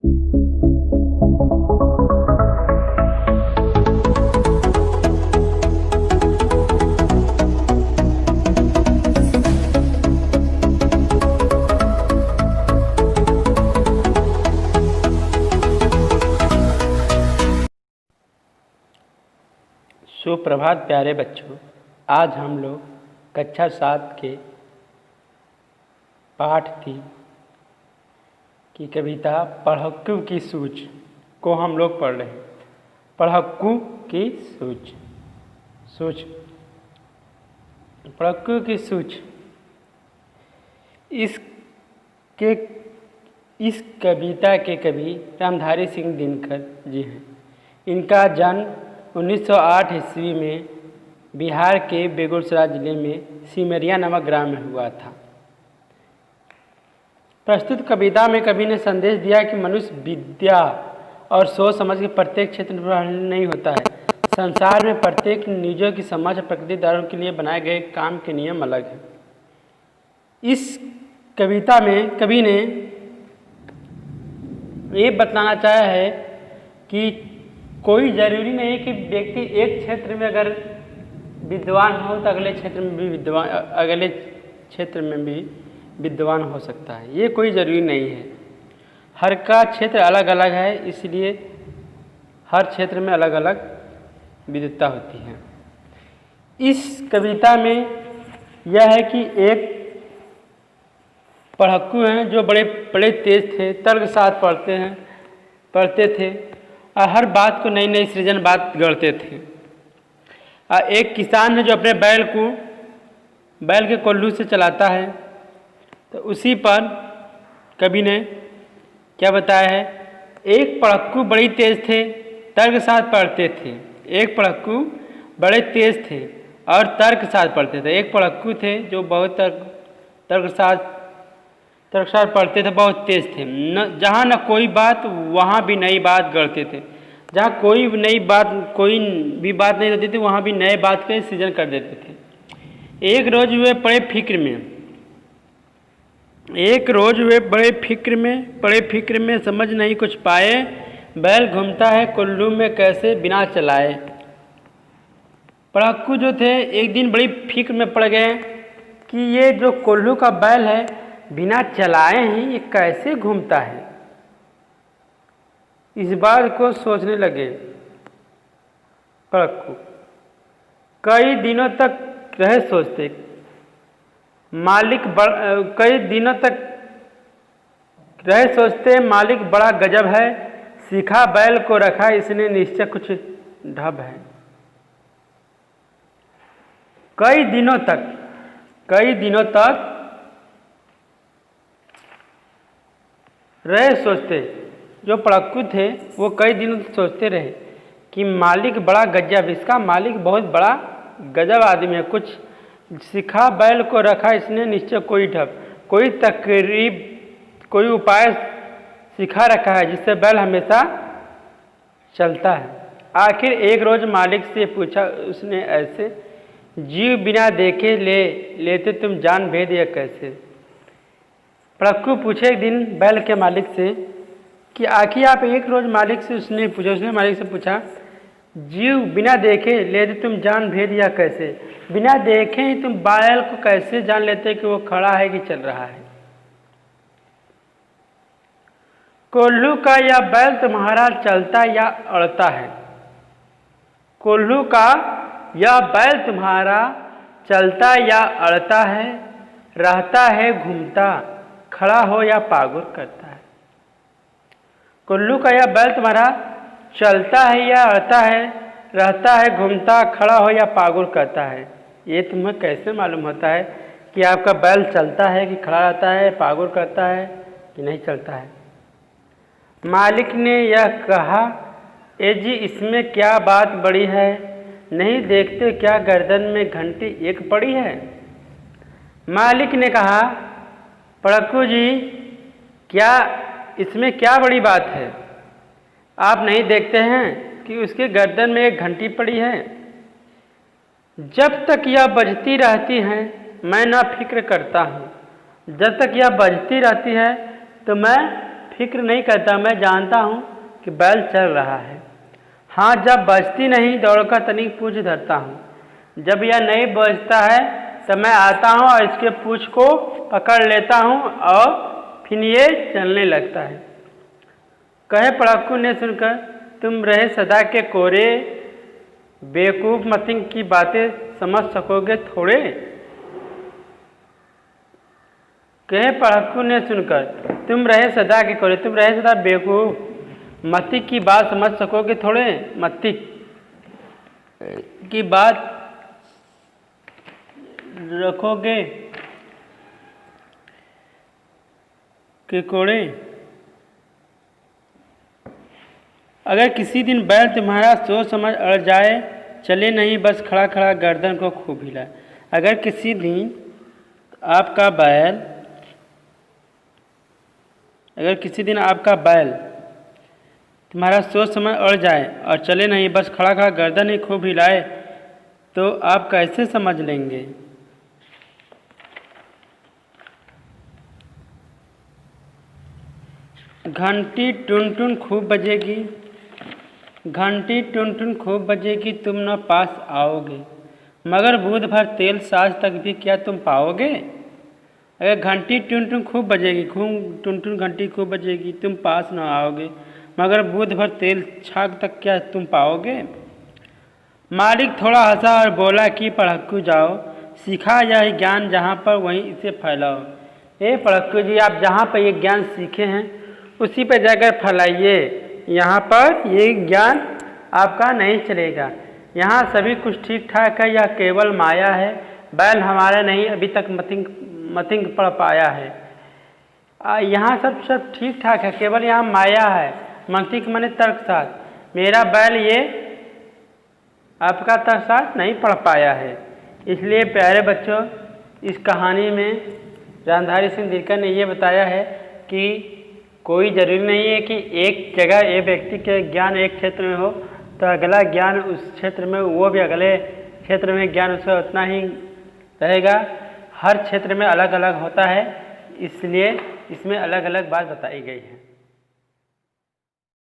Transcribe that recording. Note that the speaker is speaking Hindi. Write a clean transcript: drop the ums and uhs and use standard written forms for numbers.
सुप्रभात प्यारे बच्चों। आज हम लोग कक्षा 7 के पाठ 3 की कविता पढ़क्कू की सूझ को हम लोग पढ़ रहे हैं। पढ़क्कू की सूझ पढ़क्कू की सूझ। इस कविता के कवि रामधारी सिंह दिनकर जी हैं। इनका जन्म 1908 ईस्वी में बिहार के बेगूसराय जिले में सिमरिया नामक ग्राम में हुआ था। प्रस्तुत कविता में कवि ने संदेश दिया कि मनुष्य विद्या और सोच समझ के प्रत्येक क्षेत्र में प्रभावित नहीं होता है। संसार में प्रत्येक निजों की समझ प्रकृति धारण के लिए बनाए गए काम के नियम अलग हैं। इस कविता में कवि ने ये बतलाना चाहा है कि कोई ज़रूरी नहीं है कि व्यक्ति एक क्षेत्र में अगर विद्वान हो तो अगले क्षेत्र में भी विद्वान हो सकता है। ये कोई ज़रूरी नहीं है। हर का क्षेत्र अलग अलग है, इसलिए हर क्षेत्र में अलग अलग विद्वता होती है। इस कविता में यह है कि एक पढ़क्कू हैं जो बड़े बड़े तेज थे, तर्क के साथ पढ़ते थे और हर बात को नई नई सृजन बात गढ़ते थे। और एक किसान है जो अपने बैल के कोल्हू से चलाता है। तो उसी पर कवि ने क्या बताया है, एक पढ़क्कू बड़ी तेज थे, तर्क के साथ पढ़ते थे। एक पढ़क्कू बड़े तेज थे और तर्क के साथ पढ़ते थे। एक पढ़क्कू थे जो बहुत तर्क के साथ पढ़ते थे, बहुत तेज थे। जहाँ न कोई बात वहाँ भी नई बात गढ़ते थे। जहाँ कोई भी बात नहीं रहती थी वहाँ भी नए बात के सृजन कर देते थे। एक रोज वे बड़े फिक्र में समझ नहीं कुछ पाए, बैल घूमता है कोल्हू में कैसे बिना चलाए। पढ़क्कू जो थे एक दिन बड़ी फिक्र में पड़ गए कि ये जो कोल्हू का बैल है बिना चलाए ही ये कैसे घूमता है। इस बात को सोचने लगे पढ़क्कू। कई दिनों तक रहे सोचते। मालिक बड़ा गजब है, सीखा बैल को रखा इसने निश्चय कुछ ढब है। कई दिनों तक रहे सोचते। जो पढ़क्कू थे वो कई दिनों तक सोचते रहे कि मालिक बड़ा गजब, इसका मालिक बहुत बड़ा गजब आदमी है। कुछ सीखा बैल को रखा इसने निश्चय कोई ढब, कोई उपाय सिखा रखा है जिससे बैल हमेशा चलता है। आखिर एक रोज मालिक से पूछा उसने ऐसे, जीव बिना देखे लेते तुम जान भेद या कैसे। पढ़क्कू पूछे एक दिन बैल के मालिक से कि आखिर आप एक रोज उसने मालिक से पूछा, जीव बिना देखे लेते तुम जान भेद या कैसे। बिना देखे ही तुम बैल को कैसे जान लेते कि वो खड़ा है कि चल रहा है। कोल्हू का यह बैल तुम्हारा चलता या अड़ता है। कोल्हू का यह बैल तुम्हारा चलता या अड़ता है, रहता है घूमता, खड़ा हो या पागुर करता है। कोल्हू का यह बैल तुम्हारा चलता है या अड़ता है, रहता है घूमता, खड़ा हो या पागुर करता है। ये तुम्हें कैसे मालूम होता है कि आपका बैल चलता है कि खड़ा रहता है, पागुर करता है कि नहीं चलता है। मालिक ने यह कहा, ए जी इसमें क्या बात बड़ी है, नहीं देखते क्या गर्दन में घंटी एक पड़ी है। मालिक ने कहा, पढ़क्कू जी क्या इसमें क्या बड़ी बात है, आप नहीं देखते हैं कि उसके गर्दन में एक घंटी पड़ी है। जब तक यह बजती रहती है मैं ना फिक्र करता हूँ, जब तक यह बजती रहती है तो मैं फिक्र नहीं करता, मैं जानता हूँ कि बैल चल रहा है। हाँ, जब बजती नहीं दौड़कर तनिक पूछ धरता हूँ। जब यह नहीं बजता है तब मैं आता हूँ और इसके पूछ को पकड़ लेता हूँ और फिर ये चलने लगता है। कहे पड़ाकू ने सुनकर, तुम रहे सदा के कोरे, बेवकूफ़ मतिंग की बातें समझ सकोगे थोड़े। कहे पड़ाकू ने सुनकर, तुम रहे सदा के कोरे, तुम रहे सदा बेवकूफ़ मतिक की बात समझ सकोगे थोड़े। मतिक की बात रखोगे के कोड़े। अगर किसी दिन बैल तुम्हारा सोच समझ अड़ जाए, चले नहीं बस खड़ा खड़ा गर्दन को खूब हिलाए। अगर किसी दिन आपका बैल तुम्हारा सोच समझ अड़ जाए और चले नहीं बस खड़ा खड़ा गर्दन ही खूब हिलाए, तो आप कैसे समझ लेंगे। घंटी टुन टुन खूब बजेगी, घंटी टुन टुन खूब बजेगी, तुम न पास आओगे, मगर बूथ भर तेल साज तक भी क्या तुम पाओगे। अगर घंटी टुन टुन खूब बजेगी, टुन टुन घंटी खूब बजेगी, तुम पास न आओगे, मगर बूथ भर तेल छाग तक क्या तुम पाओगे। मालिक थोड़ा हंसा और बोला कि पड़हक्कू जाओ, सीखा यह ज्ञान जहाँ पर वहीं इसे फैलाओ। ए पड़हक्कू जी, आप जहाँ पर ये ज्ञान सीखे हैं उसी पर जाकर फैलाइए। यहाँ पर ये ज्ञान आपका नहीं चलेगा। यहाँ सभी कुछ ठीक ठाक है, यह केवल माया है। बैल हमारा नहीं अभी तक मतिंग पड़ पाया है। यहाँ सब ठीक ठाक है, केवल यहाँ माया है। मतिक मने तर्क साथ, मेरा बैल ये आपका तर्क साथ नहीं पढ़ पाया है। इसलिए प्यारे बच्चों, इस कहानी में रामधारी सिंह दिनकर ने ये बताया है कि कोई ज़रूरी नहीं है कि एक जगह एक व्यक्ति के ज्ञान एक क्षेत्र में हो तो अगला ज्ञान उस क्षेत्र में वो भी अगले क्षेत्र में ज्ञान उसका उतना ही रहेगा। हर क्षेत्र में अलग अलग होता है, इसलिए इसमें अलग अलग बात बताई गई है।